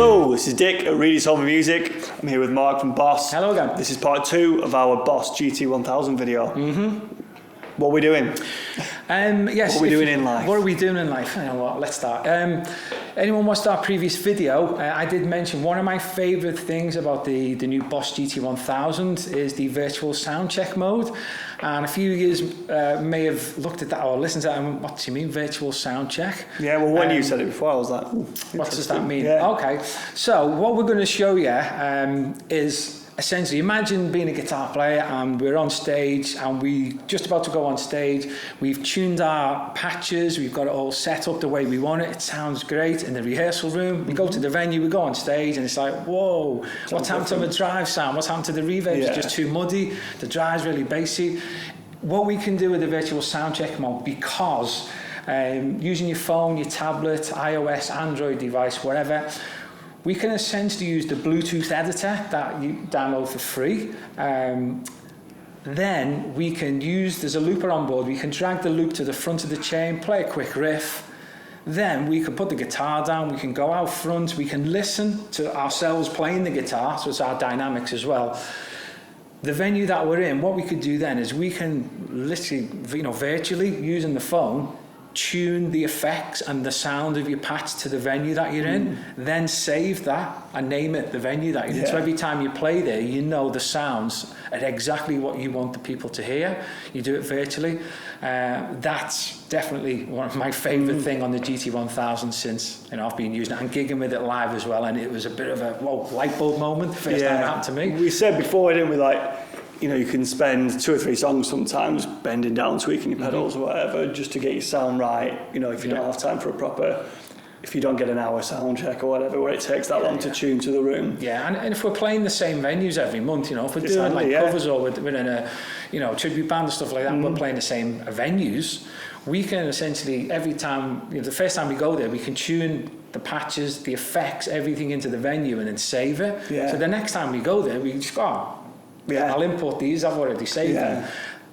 Hello, this is Dick at Reidys Home Music. I'm here with Mark from Boss. Hello again. This is part 2 of our Boss GT-1000 video. What are we doing? Yes. What are we doing in life? What are we doing in life? You know what? Let's start. Anyone watched our previous video? I did mention one of my favourite things about the new Boss GT-1000 is the virtual soundcheck mode. And a few years may have looked at that or listened to that and went, what do you mean virtual soundcheck? Yeah, well, when you said it before, I was like, what does that mean? Yeah. Okay, so what we're going to show you is essentially, imagine being a guitar player and we're on stage and we just about to go on stage. We've tuned our patches, we've got it all set up the way we want it. It sounds great in the rehearsal room. We go to the venue, we go on stage and it's like, whoa, what's happened to the drive sound? What's happened to the reverb? It's just too muddy. The drive's really bassy. What we can do with the virtual soundcheck mode, because using your phone, your tablet, iOS, Android device, whatever, we can essentially use the Bluetooth editor that you download for free. Then we can use, there's a looper on board, we can drag the loop to the front of the chain, play a quick riff. Then we can put the guitar down, we can go out front, we can listen to ourselves playing the guitar, so it's our dynamics as well. The venue that we're in, what we could do then is we can literally, virtually using the phone, tune the effects and the sound of your patch to the venue that you're in, then save that and name it the venue that you're in. So every time you play there, you know the sounds are exactly what you want the people to hear. You do it virtually. That's definitely one of my favourite thing on the GT-1000 since I've been using it and gigging with it live as well. And it was a bit of a light bulb moment the first time it happened to me. We said before, didn't we, you can spend 2 or 3 songs sometimes bending down, tweaking your pedals or whatever, just to get your sound right. If you don't have time for if you don't get an hour sound check or whatever, where it takes that long to tune to the room. Yeah, and if we're playing the same venues every month, if we're doing covers or we're in a, tribute band and stuff like that, and we're playing the same venues, we can essentially, every time, the first time we go there, we can tune the patches, the effects, everything into the venue and then save it. Yeah. So the next time we go there, we just go, I'll import these, I've already saved them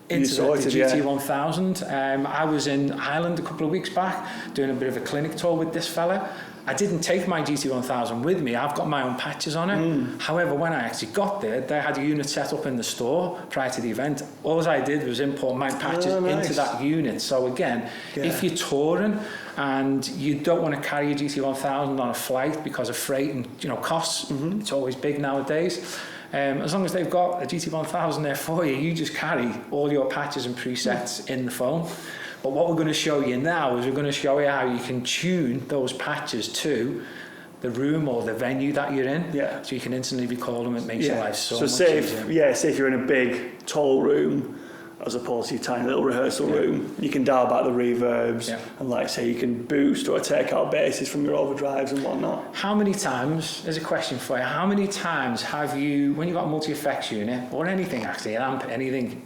into the GT-1000. I was in Ireland a couple of weeks back doing a bit of a clinic tour with this fella. I didn't take my GT-1000 with me, I've got my own patches on it. However, when I actually got there, they had a unit set up in the store prior to the event. All I did was import my patches into that unit. So again, if you're touring and you don't want to carry a GT-1000 on a flight because of freight and costs, it's always big nowadays. As long as they've got a GT-1000 there for you, you just carry all your patches and presets in the phone. But what we're going to show you now is we're going to show you how you can tune those patches to the room or the venue that you're in. Yeah. So you can instantly recall them. It makes your life so much easier. Say if you're in a big, tall room, as opposed to your tiny little rehearsal room, you can dial back the reverbs and say you can boost or take out basses from your overdrives and whatnot. How many times, there's a question for you, how many times have you, when you've got a multi-effects unit, or anything actually, an amp, anything,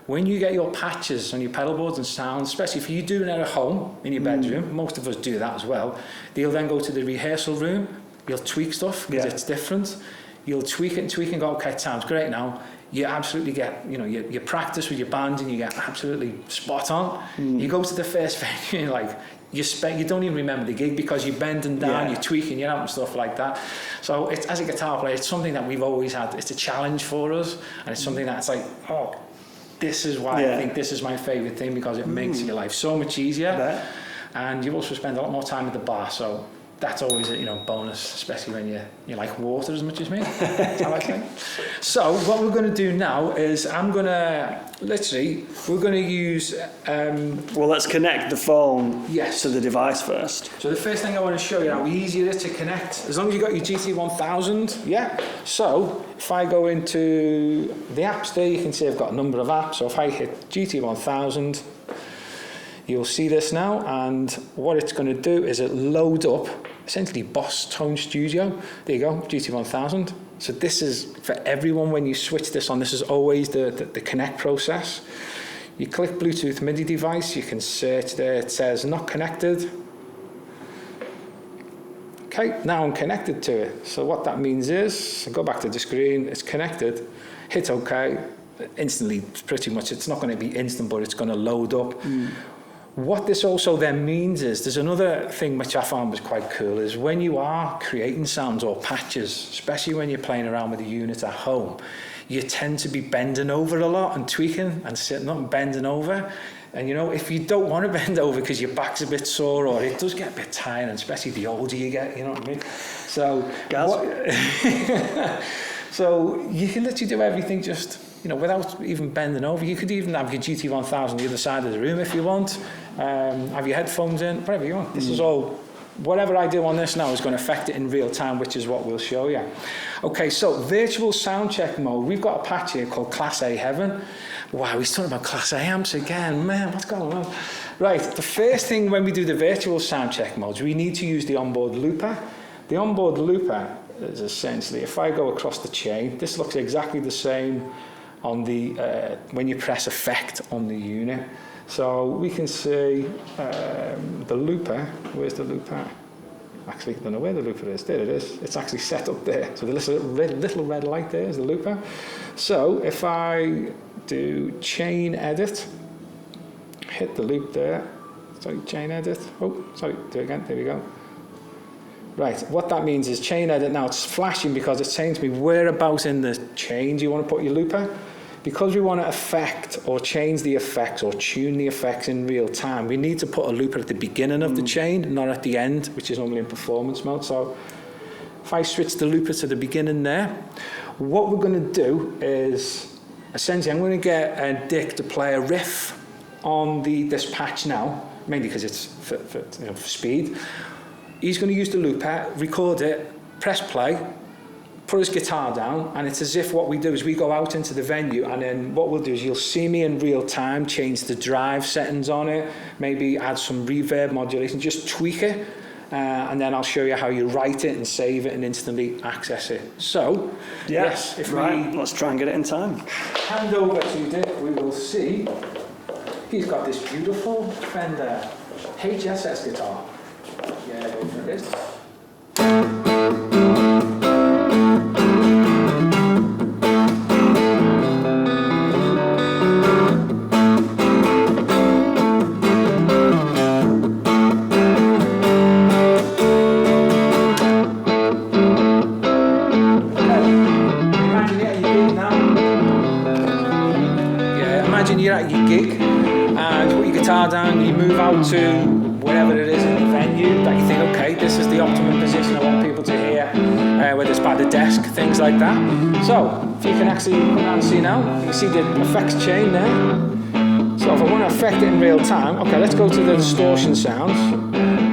when you get your patches on your pedal boards and sounds, especially if you're doing it at home in your bedroom, most of us do that as well, you'll then go to the rehearsal room, you'll tweak stuff because it's different, you'll tweak it and go, okay, it sounds great now. You absolutely get, you practice with your band and you get absolutely spot on. You go to the first venue and you don't even remember the gig because you're bending down, you're tweaking, you're out and stuff like that. So it's, as a guitar player, it's something that we've always had. It's a challenge for us, and it's something that's this is why I think this is my favourite thing, because it makes your life so much easier. And you also spend a lot more time at the bar, so that's always a bonus, especially when you like water as much as me. That's how I think. So what we're going to do now is we're going to use... let's connect the phone to the device first. So the first thing I want to show you how easy it is to connect, as long as you've got your GT-1000, So if I go into the apps there, you can see I've got a number of apps. So if I hit GT-1000, you'll see this now, and what it's going to do is it load up essentially Boss Tone Studio. There you go, GT-1000. So this is for everyone. When you switch this on, this is always the connect process. You click Bluetooth MIDI device, you can search there, it says not connected. Okay, now I'm connected to it. So what that means is, go back to the screen, it's connected, hit OK, instantly, pretty much, it's not going to be instant, but it's going to load up. What this also then means is, there's another thing which I found was quite cool, is when you are creating sounds or patches, especially when you're playing around with the unit at home, you tend to be bending over a lot and tweaking and sitting up and bending over. And you know, if you don't want to bend over because your back's a bit sore, or it does get a bit tired, and especially the older you get, you know what I mean? So, so you can literally do everything just, you know, without even bending over. You could even have your GT-1000 the other side of the room if you want. Have your headphones in, whatever you want. This is all, whatever I do on this now is going to affect it in real time, which is what we'll show you. Okay, so virtual sound check mode. We've got a patch here called Class A Heaven. Wow, he's talking about Class A amps again. Man, what's going on? Right, the first thing when we do the virtual sound check modes, we need to use the onboard looper. The onboard looper is essentially, if I go across the chain, this looks exactly the same on the when you press effect on the unit. So we can see the looper. Where's the looper? Actually, I don't know where the looper is. There it is. It's actually set up there. So the little red light there is the looper. So if I do chain edit, hit the loop there. Sorry, chain edit. Oh, sorry, do it again. There we go. Right, what that means is chain edit. Now it's flashing because it's saying to me whereabouts in the chain do you want to put your looper. Because we want to affect or change the effects or tune the effects in real time, we need to put a looper at the beginning of the chain, not at the end, which is normally in performance mode. So if I switch the looper to the beginning there, what we're going to do is, essentially, I'm going to get Dick to play a riff on this patch now, mainly because it's for speed. He's going to use the looper, record it, press play, put his guitar down, and it's as if what we do is we go out into the venue, and then what we'll do is you'll see me in real time change the drive settings on it, maybe add some reverb modulation, just tweak it, and then I'll show you how you write it and save it and instantly access it. So, yes, if let's try and get it in time. Hand over to Dick, we will see. He's got this beautiful Fender HSS guitar. Yeah, there it is. You're at your gig and you put your guitar down, you move out to wherever it is in the venue that you think, okay, this is the optimum position I want people to hear, whether it's by the desk, things like that. So if you can actually come down and see now, you can see the effects chain there. So if I want to affect it in real time, okay, let's go to the distortion sounds.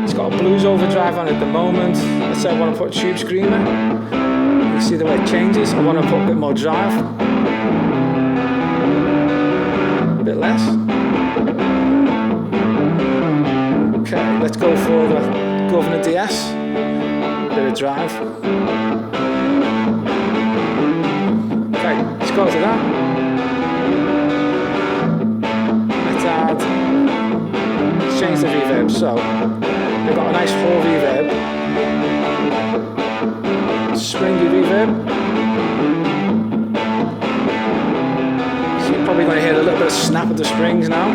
It's got a blues overdrive on at the moment. Let's say I want to put tube screamer. You see the way it changes. I want to put a bit more drive. A bit less. Okay, let's go for the Governor DS. Bit of drive. Okay, let's go to that. Let's add. Let's change the reverb. So we've got a nice full reverb. Springy reverb. Probably going to hear a little bit of snap of the strings now.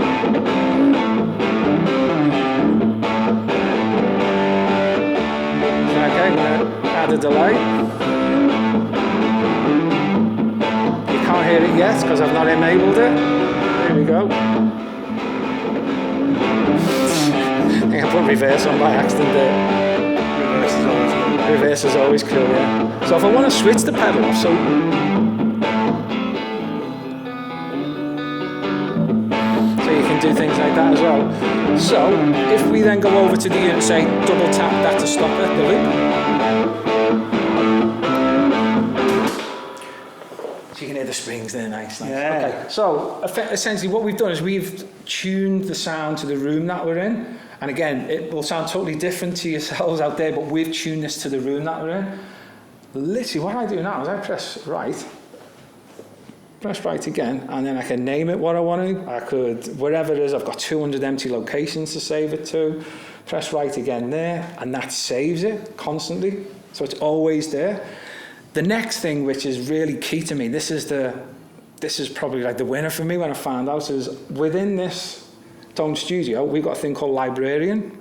Okay, I'm going to add a delay. You can't hear it yet because I've not enabled it. There we go. I think I put reverse on by accident there. Reverse is always cool, yeah. So if I want to switch the pedal off, so do things like that as well. So if we then go over to the unit and say double tap that to stop it, the loop. So you can hear the springs there, nice. Yeah. Okay, so essentially what we've done is we've tuned the sound to the room that we're in. And again, it will sound totally different to yourselves out there, but we've tuned this to the room that we're in. Literally what I do now is I press right again, and then I can name it what I want to. I could, wherever it is, I've got 200 empty locations to save it to. Press right again there, and that saves it constantly. So it's always there. The next thing, which is really key to me, this is probably like the winner for me when I found out, is within this Tone Studio, we've got a thing called Librarian.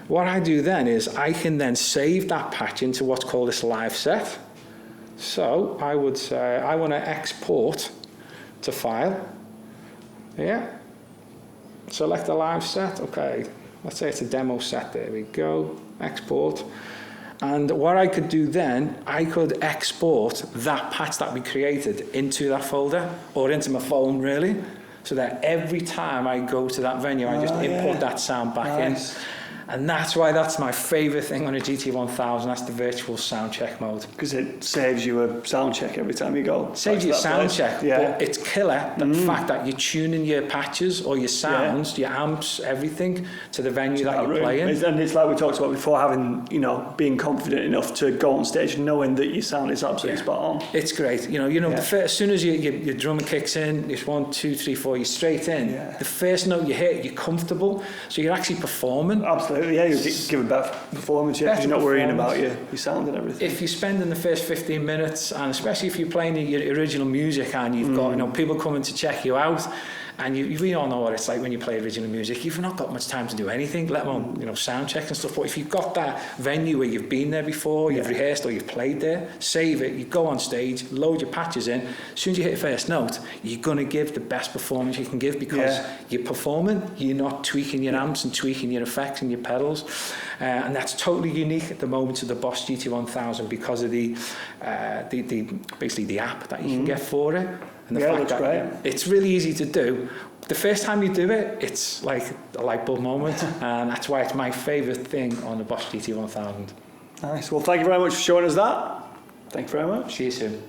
What I do then is I can then save that patch into what's called this live set. So I would say I want to export to file. Yeah. Select the live set. Okay. Let's say it's a demo set. There we go. Export. And what I could do then, I could export that patch that we created into that folder or into my phone, really, so that every time I go to that venue, I just input that sound back in. And that's why that's my favourite thing on a GT-1000. That's the virtual sound check mode. Because it saves you a sound check every time you go. Saves you a sound check, but it's killer, the fact that you're tuning your patches or your sounds, your amps, everything to the venue that you're playing. And it's like we talked about before, having, you know, being confident enough to go on stage knowing that your sound is absolutely spot on. It's great. As soon as your drummer kicks in, it's 1, 2, 3, 4, you're straight in. The first note you hit, you're comfortable, so you're actually performing. Absolutely. Yeah, you give a better performance, because you're not worrying about your sound and everything. If you're spending the first 15 minutes, and especially if you're playing your original music and you've got people coming to check you out, and we all know what it's like when you play original music. You've not got much time to do anything, let alone sound checks and stuff. But if you've got that venue where you've been there before, you've rehearsed or you've played there, save it. You go on stage, load your patches in. As soon as you hit the first note, you're going to give the best performance you can give because you're performing. You're not tweaking your amps and tweaking your effects and your pedals, and that's totally unique at the moment to the Boss GT-1000 because of the basically the app that you can get for it. And the fact that great. It's really easy to do. The first time you do it, it's like a light bulb moment, and that's why it's my favourite thing on the Boss GT-1000. Nice. Well, thank you very much for showing us that. Thank you very much. See you soon.